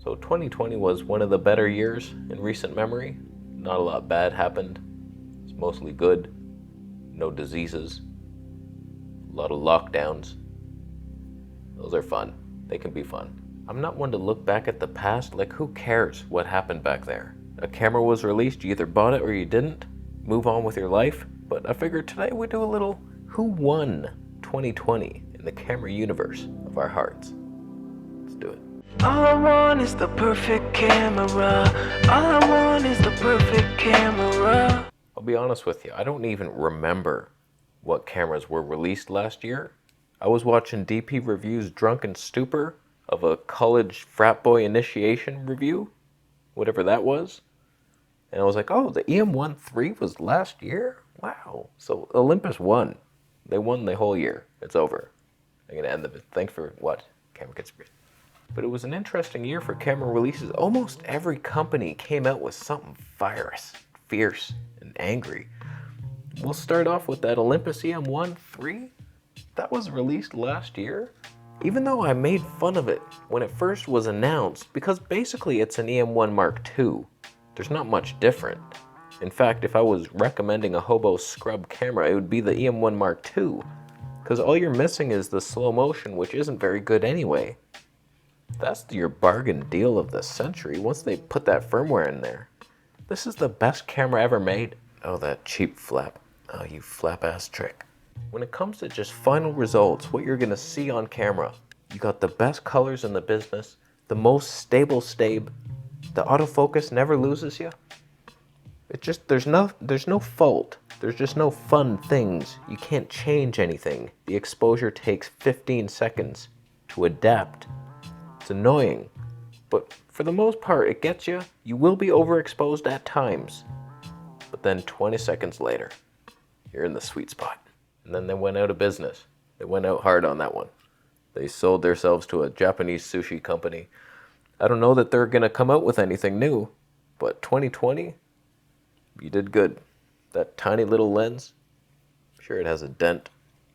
So 2020 was one of the better years in recent memory. Not a lot bad happened. It's mostly good. No diseases. A lot of lockdowns. Those are fun. They can be fun. I'm not one to look back at the past. Like, who cares what happened back there? A camera was released, you either bought it or you didn't. Move on with your life. But I figured today we'd do a little who won 2020 in the camera universe of our hearts. Let's do it. All I want is the perfect camera. All I want is the perfect camera. I'll be honest with you, I don't even remember what cameras were released last year. I was watching DP Review's Drunken Stupor of a college frat boy initiation review, whatever that was. And I was like, oh, the EM1 III was last year? Wow. So Olympus won. They won the whole year. It's over. I'm going to end the thanks for what? Camera Conspiracies. But it was an interesting year for camera releases. Almost every company came out with something fierce, and angry. We'll start off with that Olympus EM1 III. That was released last year. Even though I made fun of it when it first was announced, because basically it's an EM1 Mark II. There's not much different. In fact, if I was recommending a hobo scrub camera, it would be the EM1 Mark II. Because all you're missing is the slow motion, which isn't very good anyway. That's your bargain deal of the century once they put that firmware in there. This is the best camera ever made. Oh, that cheap flap. Oh, you flap-ass trick. When it comes to just final results, what you're going to see on camera, you got the best colors in the business, the most stable stabe, the autofocus never loses you. It just, there's no fault. There's just no fun things. You can't change anything. The exposure takes 15 seconds to adapt. It's annoying, but for the most part, it gets you. You will be overexposed at times, but then 20 seconds later, you're in the sweet spot. And then they went out of business. They went out hard on that one. They sold themselves to a Japanese sushi company. I don't know that they're going to come out with anything new, but 2020, you did good. That tiny little lens, sure it has a dent.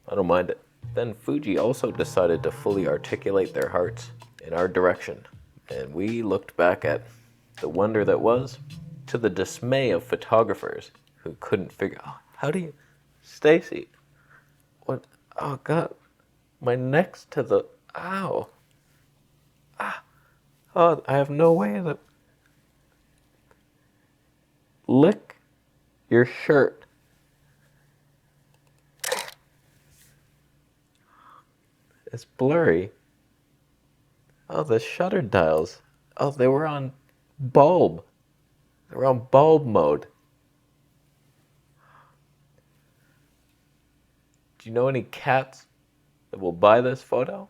I don't mind it. Then Fuji also decided to fully articulate their hearts in our direction. And we looked back at the wonder that was, to the dismay of photographers who couldn't figure out, how do you, Stacy, what, oh God, my neck's to the, ow, oh, I have no way to lick your shirt. It's blurry. Oh, the shutter dials. Oh, they were on bulb. They were on bulb mode. Do you know any cats that will buy this photo?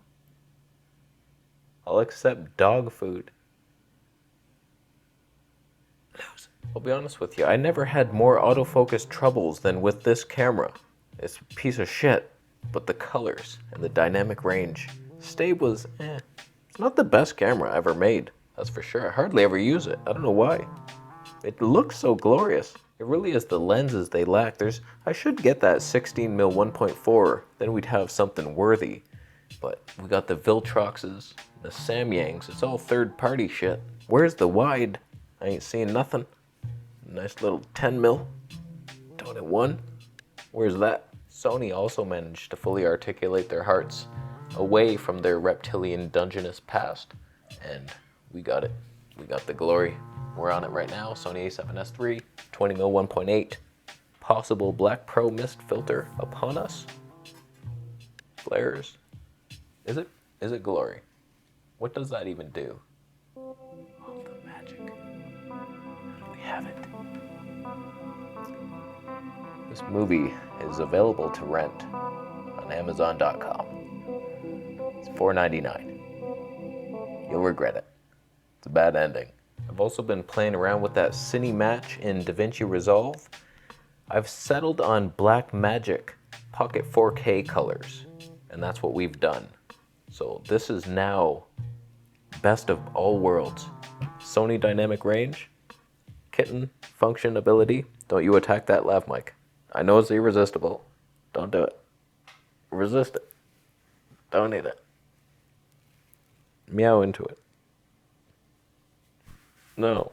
I'll accept dog food. I'll be honest with you, I never had more autofocus troubles than with this camera. It's a piece of shit, but the colors and the dynamic range. Stabe was, It's not the best camera ever made, that's for sure. I hardly ever use it. I don't know why. It looks so glorious. It really is the lenses they lack. I should get that 16mm 1.4, then we'd have something worthy. But we got the Viltroxes, the Samyangs, it's all third-party shit. Where's the wide? I ain't seeing nothing. Nice little 10mm. 21. Where's that? Sony also managed to fully articulate their hearts away from their reptilian dungeness past. And we got it. We got the glory. We're on it right now. Sony A7S III, 20mm 1.8. Possible Black Pro mist filter upon us. Flares. Is it glory? What does that even do? Oh, the magic. We have it. This movie is available to rent on Amazon.com. It's $4.99. You'll regret it. It's a bad ending. I've also been playing around with that Cine Match in DaVinci Resolve. I've settled on Black Magic Pocket 4K colors, and that's what we've done. So this is now best of all worlds. Sony dynamic range, kitten, function, ability. Don't you attack that lav mic. I know it's irresistible. Don't do it. Resist it. Don't need it. Meow into it. No.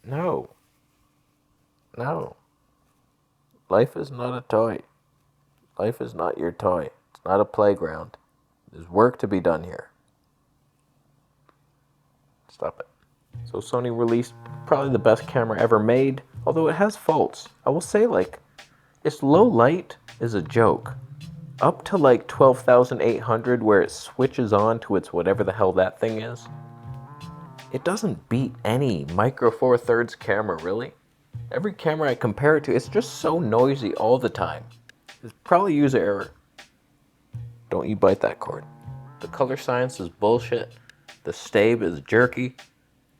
No. No. Life is not a toy. Life is not your toy. It's not a playground. There's work to be done here. Stop it. So Sony released probably the best camera ever made, although it has faults. I will say, like, its low light is a joke. Up to like 12,800 where it switches on to its whatever the hell that thing is, it doesn't beat any Micro Four Thirds camera, really. Every camera I compare it to, it's just so noisy all the time. It's probably user error. Don't you bite that cord. The color science is bullshit. The stabe is jerky.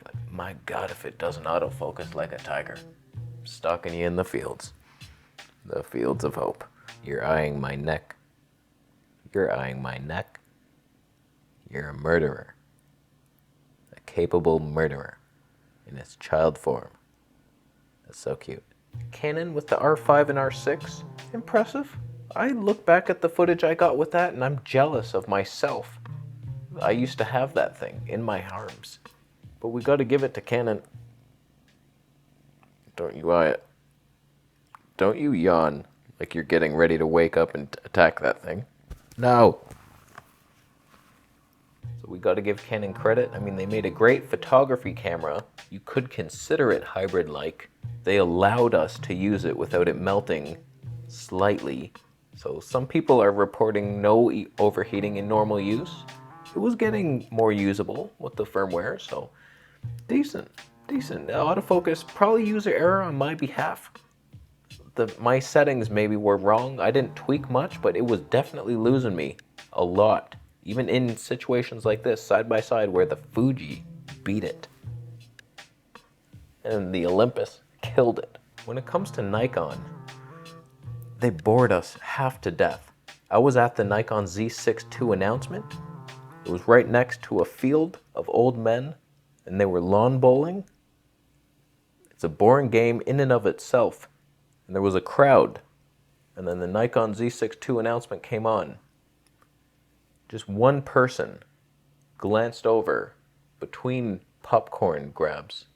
But my God, if it doesn't autofocus like a tiger. I'm stalking you in the fields. The fields of hope. You're eyeing my neck. You're eyeing my neck. You're a murderer. A capable murderer. In its child form. That's so cute. Canon with the R5 and R6. Impressive. I look back at the footage I got with that and I'm jealous of myself. I used to have that thing in my arms. But we gotta give it to Canon. Don't you eye it. Don't you yawn like you're getting ready to wake up and attack that thing. No. So we gotta give Canon credit. I mean, they made a great photography camera. You could consider it hybrid-like. They allowed us to use it without it melting slightly. So some people are reporting no overheating in normal use. It was getting more usable with the firmware, so decent. Autofocus, probably user error on my behalf. My settings maybe were wrong. I didn't tweak much, but it was definitely losing me a lot. Even in situations like this, side by side, where the Fuji beat it. And the Olympus killed it. When it comes to Nikon, they bored us half to death. I was at the Nikon Z6 II announcement. It was right next to a field of old men, and they were lawn bowling. It's a boring game in and of itself. And there was a crowd. And then the Nikon Z6 II announcement came on. Just one person glanced over between popcorn grabs.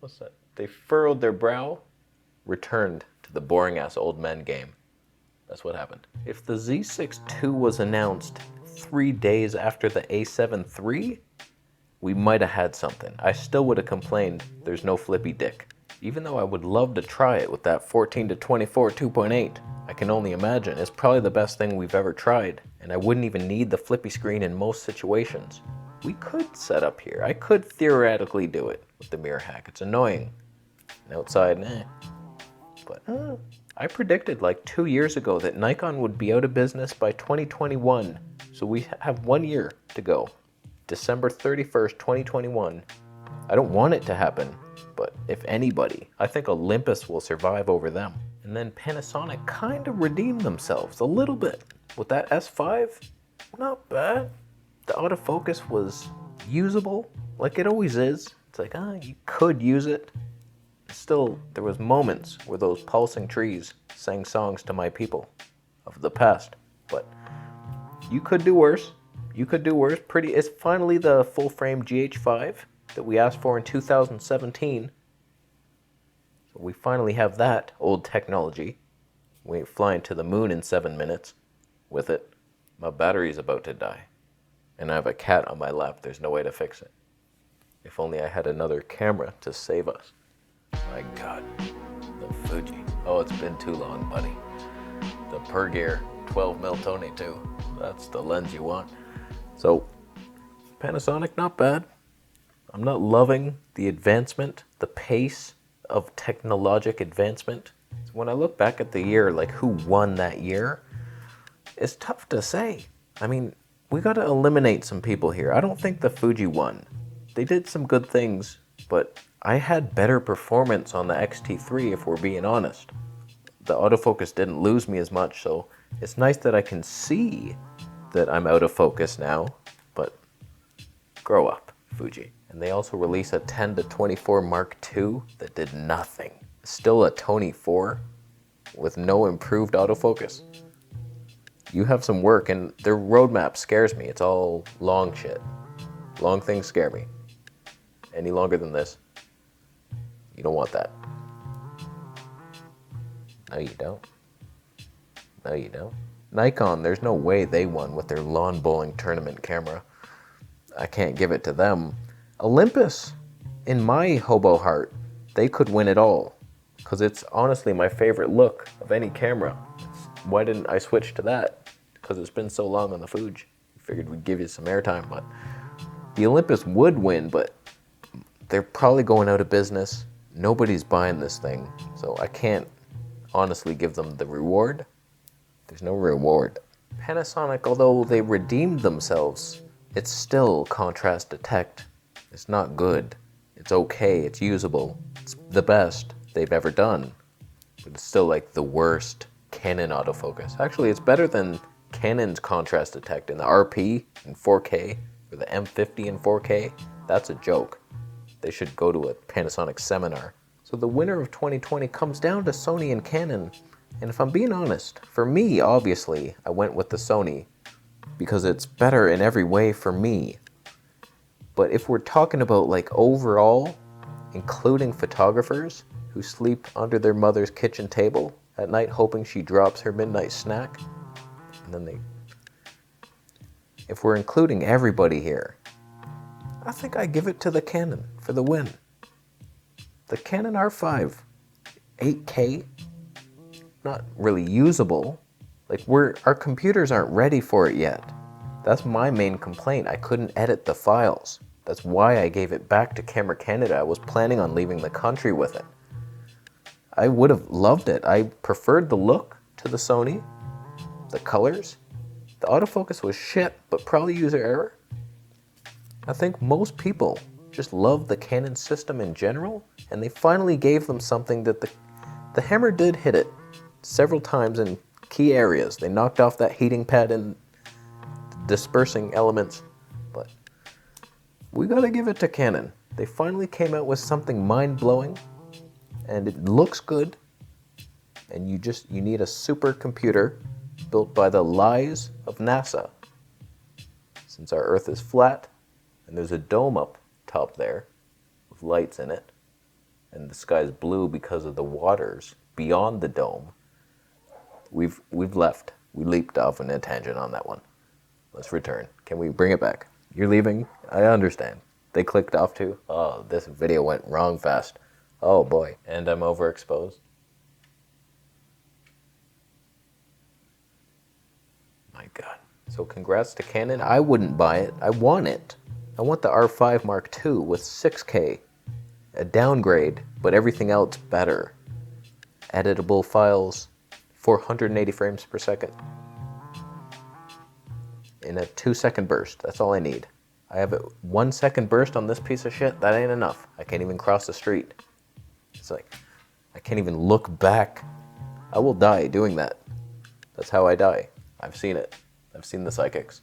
What's that? They furrowed their brow, returned to the boring-ass old men game. That's what happened. If the Z6 II was announced 3 days after the A7 III, we might have had something. I still would have complained there's no flippy dick. Even though I would love to try it with that 14 to 24 2.8. I can only imagine. It's probably the best thing we've ever tried. And I wouldn't even need the flippy screen in most situations. We could set up here. I could theoretically do it with the mirror hack. It's annoying. And outside, But I predicted like 2 years ago that Nikon would be out of business by 2021. So we have 1 year to go. December 31st, 2021. I don't want it to happen. But if anybody, I think Olympus will survive over them. And then Panasonic kind of redeemed themselves a little bit. With that S5, not bad. The autofocus was usable, like it always is. It's like, you could use it. Still, there was moments where those pulsing trees sang songs to my people of the past. But you could do worse. It's finally the full-frame GH5 that we asked for in 2017. So we finally have that old technology. We ain't flying to the moon in 7 minutes with it. My battery's about to die. And I have a cat on my lap. There's no way to fix it. If only I had another camera to save us. My God, the Fuji. Oh, it's been too long, buddy. The Per-Gear 12mm Tony too. That's the lens you want. So, Panasonic, not bad. I'm not loving the advancement, the pace of technologic advancement. So when I look back at the year, like who won that year, it's tough to say. I mean, we got to eliminate some people here. I don't think the Fuji won. They did some good things, but I had better performance on the X-T3 if we're being honest. The autofocus didn't lose me as much, so it's nice that I can see that I'm out of focus now, but grow up, Fuji. And they also released a 10 to 24 Mark II that did nothing. Still a Tony 4 with no improved autofocus. You have some work, and their roadmap scares me. It's all long shit. Long things scare me. any longer than this. You don't want that. No, you don't. No, you don't. Nikon, there's no way they won with their lawn bowling tournament camera. I can't give it to them. Olympus, in my hobo heart, they could win it all. Because it's honestly my favorite look of any camera. Why didn't I switch to that? Because it's been so long on the Fuji. Figured we'd give you some airtime, but the Olympus would win, but they're probably going out of business. Nobody's buying this thing, so I can't honestly give them the reward. There's no reward. Panasonic, although they redeemed themselves, it's still contrast detect. It's not good. It's okay, it's usable. It's the best they've ever done, but it's still like the worst Canon autofocus. Actually, it's better than Canon's contrast detect in the RP in 4K or the M50 in 4K. That's a joke. They should go to a Panasonic seminar. So the winner of 2020 comes down to Sony and Canon. And if I'm being honest, for me, obviously, I went with the Sony because it's better in every way for me. But if we're talking about like overall, including photographers who sleep under their mother's kitchen table at night hoping she drops her midnight snack, and then if we're including everybody here, I think I give it to the Canon for the win. The Canon R5, 8K, not really usable. Like our computers aren't ready for it yet. That's my main complaint. I couldn't edit the files. That's why I gave it back to Camera Canada. I was planning on leaving the country with it. I would have loved it. I preferred the look to the Sony, the colors. The autofocus was shit, but probably user error. I think most people just love the Canon system in general, and they finally gave them something that the hammer did hit it several times in key areas. They knocked off that heating pad and dispersing elements, but we gotta give it to Canon. They finally came out with something mind-blowing, and it looks good, and you need a supercomputer built by the lies of NASA. Since our Earth is flat, and there's a dome up top there with lights in it, and the sky's blue because of the waters beyond the dome, we've left. We leaped off on a tangent on that one. Let's return. Can we bring it back? You're leaving? I understand. They clicked off too? Oh, this video went wrong fast. Oh boy. And I'm overexposed. My God. So congrats to Canon. I wouldn't buy it. I want it. I want the R5 Mark II with 6K. A downgrade, but everything else better. Editable files, 480 frames per second. In a 2-second burst. That's all I need. I have a 1-second burst on this piece of shit. That ain't enough. I can't even cross the street. It's like, I can't even look back. I will die doing that. That's how I die. I've seen it. I've seen the psychics.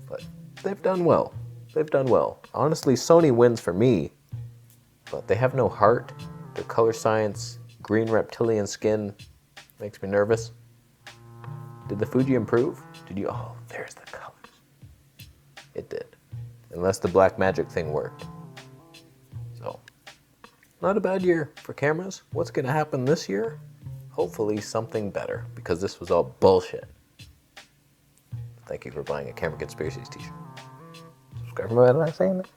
But they've done well. They've done well. Honestly, Sony wins for me. But they have no heart. Their color science, green reptilian skin makes me nervous. Did the Fuji improve? Oh, there's the colors. It did. Unless the black magic thing worked. So, not a bad year for cameras. What's going to happen this year? Hopefully something better, because this was all bullshit. Thank you for buying a Camera Conspiracies t-shirt. Subscribe for more than I'm saying.